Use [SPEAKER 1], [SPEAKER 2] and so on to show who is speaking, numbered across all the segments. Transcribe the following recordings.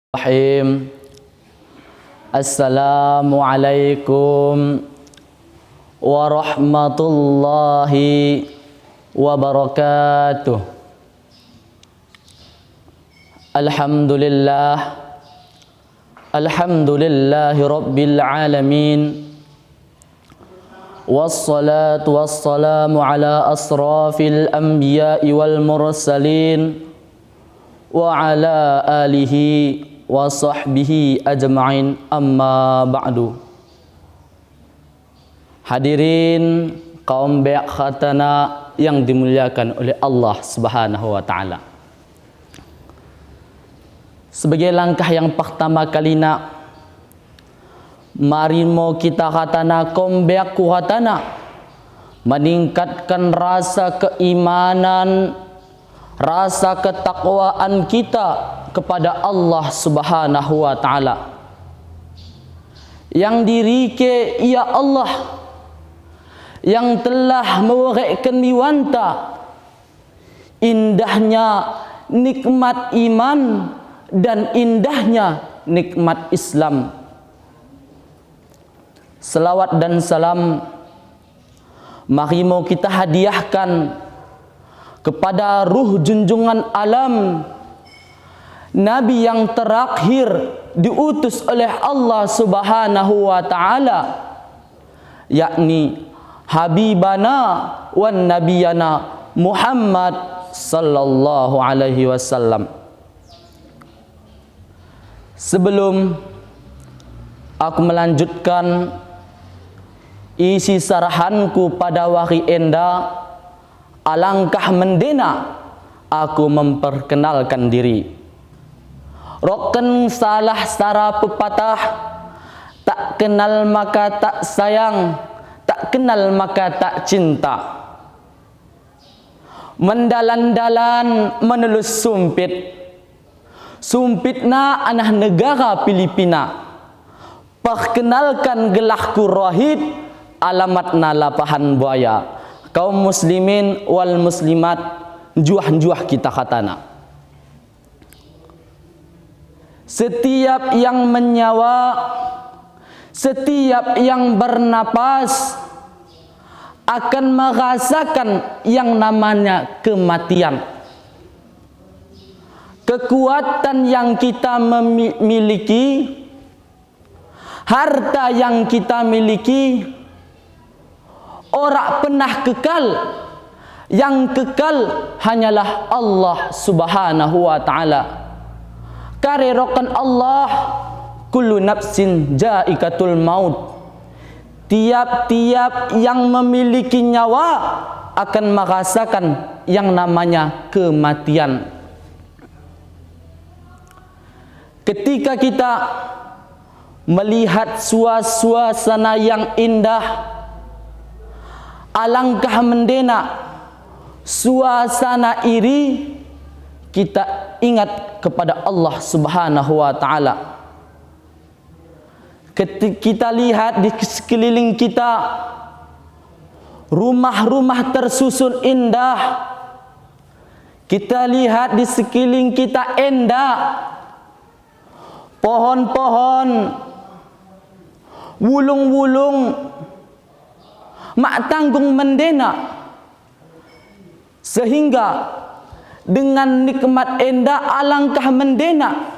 [SPEAKER 1] Bismillahirrahmanirrahim. Assalamualaikum warahmatullahi wabarakatuh. Alhamdulillahi rabbil alamin. Wassalatu wassalamu ala asrafil anbiya'i wal mursalin wa ala alihi wa sahbihi ajma'in, amma ba'du. Hadirin kaum Beak Khatana yang dimuliakan oleh Allah Subhanahu wa taala. Sebagai langkah yang pertama kalina, mari mo kita khatana kaum Beak Khatana meningkatkan rasa keimanan, rasa ketakwaan kita kepada Allah Subhanahu wa taala. Yang diri ke ya Allah yang telah mewariskan miwanta indahnya nikmat iman dan indahnya nikmat Islam. Selawat dan salam mari mau kita hadiahkan kepada ruh junjungan alam, Nabi yang terakhir diutus oleh Allah Subhanahu wa taala, yakni Habibana wan Nabiyana Muhammad sallallahu alaihi wasallam. Sebelum aku melanjutkan isi sarahanku pada hari enda, alangkah mendena aku memperkenalkan diri. Roken salah secara pepatah, tak kenal maka tak sayang, tak kenal maka tak cinta. Mendalan-dalan menelus sumpit, sumpitna anah negara Filipina. Perkenalkan gelahku rohid, alamatna lapahan buaya. Kaum muslimin wal muslimat, juah-juah kita khatana. Setiap yang menyawa, setiap yang bernapas akan merasakan yang namanya kematian. Kekuatan yang kita miliki, harta yang kita miliki, ora pernah kekal. Yang kekal hanyalah Allah Subhanahu wa taala. Karerokan Allah, kullu nafsin jaikatul maut. Tiap-tiap yang memiliki nyawa akan merasakan yang namanya kematian. Ketika kita melihat suasana yang indah, alangkah mendena suasana iri, kita ingat kepada Allah Subhanahu wa taala. Ketika kita lihat di sekeliling kita, rumah-rumah tersusun indah. Kita lihat di sekeliling kita indah, pohon-pohon, wulung-wulung, mak tanggung mendena, sehingga dengan nikmat indah alangkah mendena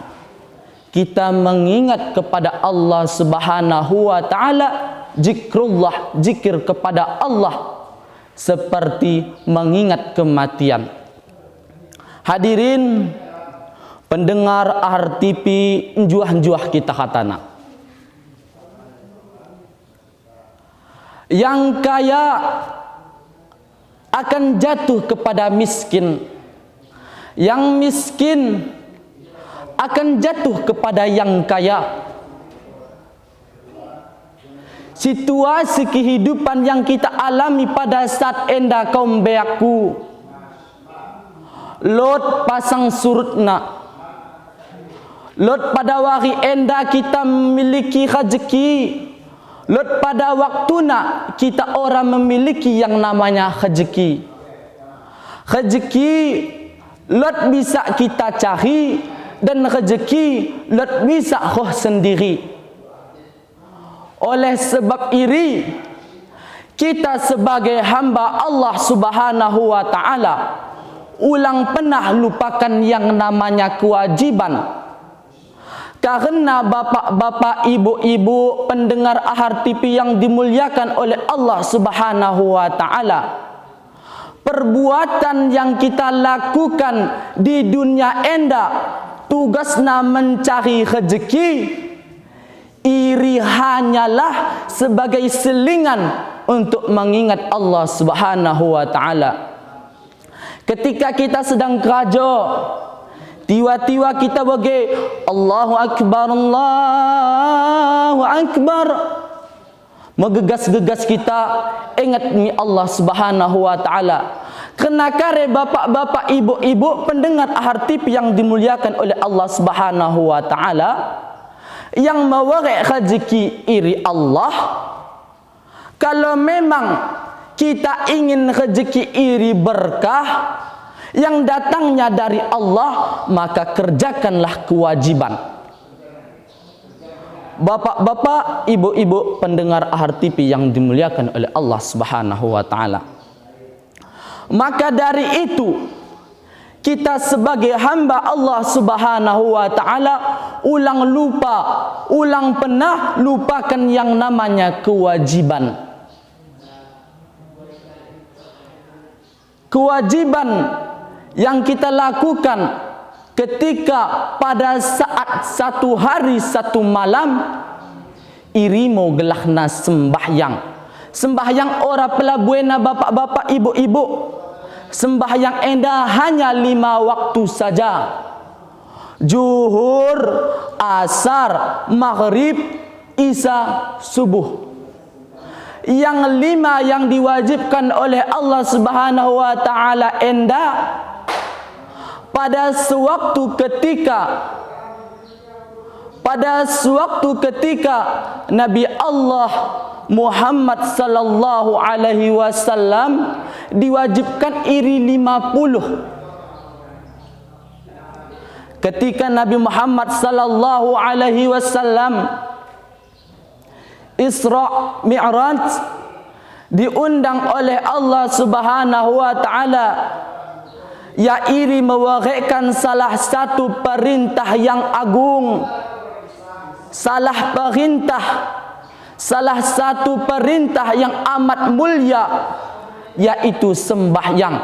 [SPEAKER 1] kita mengingat kepada Allah Subhanahu wa taala. Zikrullah, zikir kepada Allah seperti mengingat kematian. Hadirin pendengar RTV, juah-juah kita khatana. Yang kaya akan jatuh kepada miskin. Yang miskin akan jatuh kepada yang kaya. Situasi kehidupan yang kita alami pada saat enda kaum beaku, Lot pasang surutna, Lot pada hari enda kita memiliki rezeki, Lot pada waktuna kita orang memiliki yang namanya rezeki. Rezeki Lot bisa kita cari, dan rezeki let bisa khoh sendiri. Oleh sebab iri, kita sebagai hamba Allah Subhanahu wa taala ulang pernah lupakan yang namanya kewajiban. Karena bapak-bapak, ibu-ibu, pendengar Ahar TV yang dimuliakan oleh Allah Subhanahu wa taala, perbuatan yang kita lakukan di dunia enda tugasna mencari rezeki, iri hanyalah sebagai selingan untuk mengingat Allah Subhanahu wa taala. Ketika kita sedang keraja, tiba-tiba kita bagi Allahu Akbar, Allahu Akbar, menggegas-gegas kita ingat ni Allah Subhanahu wa taala. Kena kare bapak-bapak, ibu-ibu, pendengar Ahar TV yang dimuliakan oleh Allah Subhanahu wa taala, yang mewarik rezeki iri Allah. Kalau memang kita ingin rezeki iri berkah yang datangnya dari Allah, maka kerjakanlah kewajiban. Bapak-bapak, ibu-ibu, pendengar Ahar TV yang dimuliakan oleh Allah Subhanahu wa taala. Maka dari itu, kita sebagai hamba Allah Subhanahu wa taala ulang pernah lupakan yang namanya kewajiban. Kewajiban yang kita lakukan ketika pada saat satu hari satu malam irimo gelahna sembahyang ora pelabuena bapak-bapak, ibu-ibu. Sembahyang enda hanya 5 waktu saja. Zuhur, asar, maghrib, isya, subuh. Yang 5 yang diwajibkan oleh Allah Subhanahu wa taala enda pada sewaktu ketika Nabi Allah Muhammad sallallahu alaihi wasallam diwajibkan iri 50. Ketika Nabi Muhammad sallallahu alaihi wasallam Isra Mi'raj, diundang oleh Allah Subhanahu wa taala, ya iri mewariskan salah satu perintah yang agung, salah satu perintah yang amat mulia, yaitu sembahyang.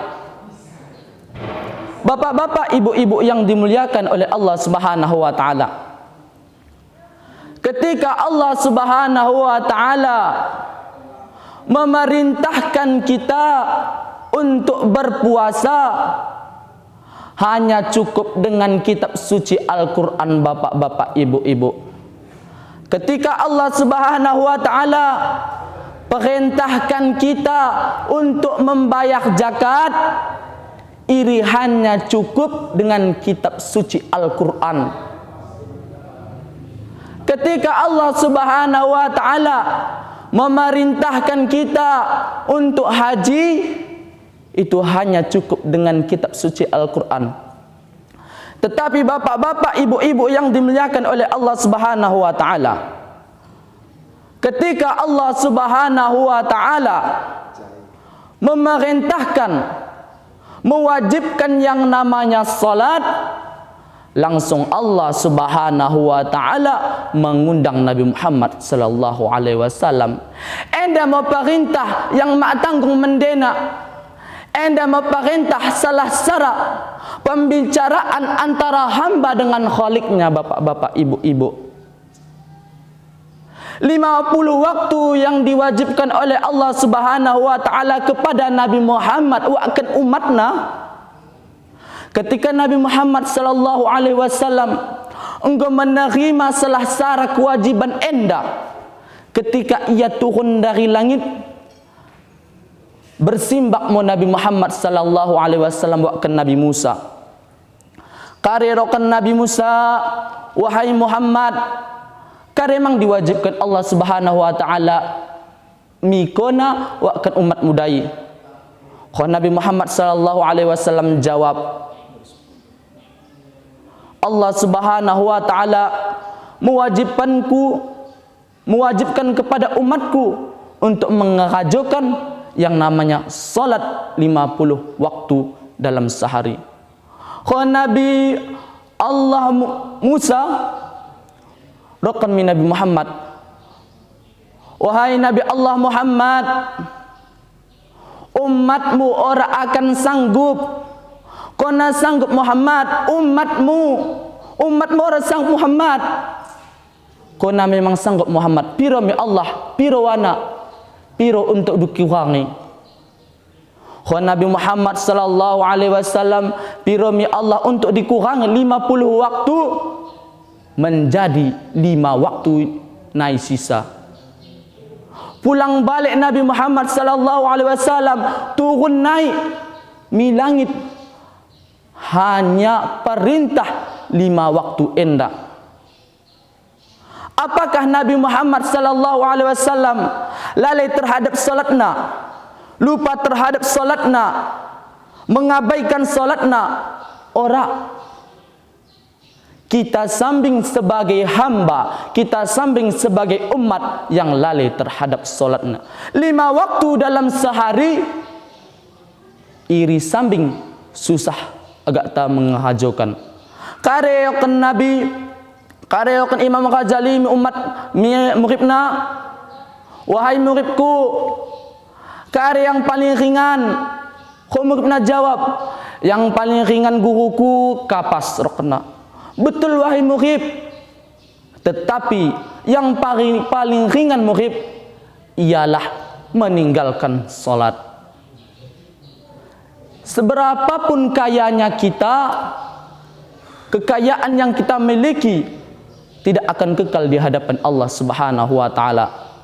[SPEAKER 1] Bapak-bapak, ibu-ibu yang dimuliakan oleh Allah Subhanahu wa taala, ketika Allah Subhanahu wa taala memerintahkan kita untuk berpuasa, hanya cukup dengan kitab suci Al-Quran, bapak-bapak, ibu-ibu. Ketika Allah Subhanahu wa taala perintahkan kita untuk membayar zakat, iri hanya cukup dengan kitab suci Al-Quran. Ketika Allah Subhanahu wa taala memerintahkan kita untuk haji, itu hanya cukup dengan kitab suci Al-Quran. Tetapi bapak-bapak, ibu-ibu yang dimuliakan oleh Allah Subhanahu wa taala, ketika Allah Subhanahu wa taala memerintahkan, mewajibkan yang namanya salat, langsung Allah Subhanahu wa taala mengundang Nabi Muhammad sallallahu alaihi wasallam. Enda mau perintah yang mak tanggung mendena, enda mau perintah salah sara pembicaraan antara hamba dengan Khaliqnya, bapak-bapak, ibu-ibu. 50 waktu yang diwajibkan oleh Allah Subhanahu wa taala kepada Nabi Muhammad wa akan umatna. Ketika Nabi Muhammad sallallahu alaihi wasallam engkau menerima salah sara kewajiban enda, ketika ia turun dari langit, bersimbak mo Nabi Muhammad sallallahu alaihi wasallam wa akan Nabi Musa. Karirokan Nabi Musa, wahai Muhammad, karemang diwajibkan Allah Subhanahu wa taala mikona wa akan umat mudai. Nabi Muhammad sallallahu alaihi wasallam jawab, Allah Subhanahu wa taala mewajibkan kepada umatku untuk mengerjakan yang namanya salat 50 waktu dalam sehari. Nabi Allah Musa rakan min Nabi Muhammad, wahai Nabi Allah Muhammad, umatmu ora akan sanggup. Kona sanggup Muhammad, umatmu ora sanggup Muhammad. Kona memang sanggup Muhammad. Piro mi Allah, piro wana, piro untuk dikurangi. Kona Nabi Muhammad sallallahu alaihi wasallam, piro mi Allah untuk dikurangi 50 waktu menjadi 5 waktu naik sisa. Pulang balik Nabi Muhammad sallallahu alaihi wasallam turun naik mi langit hanya perintah 5 waktu enda. Apakah Nabi Muhammad sallallahu alaihi wasallam lalai terhadap salatna, lupa terhadap salatna, mengabaikan salatna? Ora. Kita sambing sebagai hamba, kita sambing sebagai umat yang lalai terhadap salatna. 5 waktu dalam sehari iri sambing susah agak tak menghajokan. Kareokan Nabi, kareokan Imam Ghazali umat muridna, wahai muridku, kare yang paling ringan. Kau muridna jawab, yang paling ringan guruku kapas rokna. Betul wahai murid, tetapi yang paling ringan murid ialah meninggalkan salat. Seberapapun kayanya kita, kekayaan yang kita miliki tidak akan kekal di hadapan Allah Subhanahu wa taala.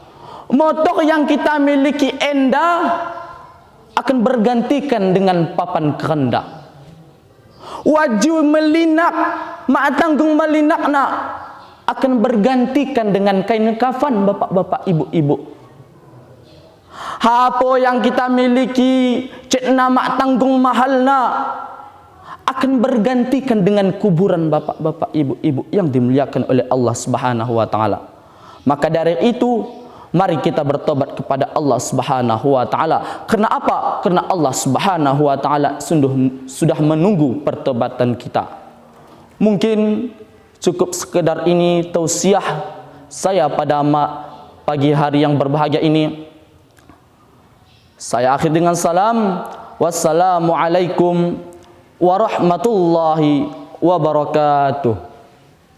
[SPEAKER 1] Motor yang kita miliki enda akan bergantikan dengan papan kerendah. Waju melinak, mak tanggung melinakna akan bergantikan dengan kain kafan bapak-bapak, ibu-ibu. Apa yang kita miliki, cekna mak tanggung mahalna akan bergantikan dengan kuburan bapak-bapak, ibu-ibu yang dimuliakan oleh Allah Subhanahu wa taala. Maka dari itu, mari kita bertobat kepada Allah Subhanahu wa taala. Karena apa? Karena Allah Subhanahu wa taala sudah menunggu pertobatan kita. Mungkin cukup sekedar ini tausiah saya pada pagi hari yang berbahagia ini. Saya akhir dengan salam. Wassalamualaikum warahmatullahi wabarakatuh.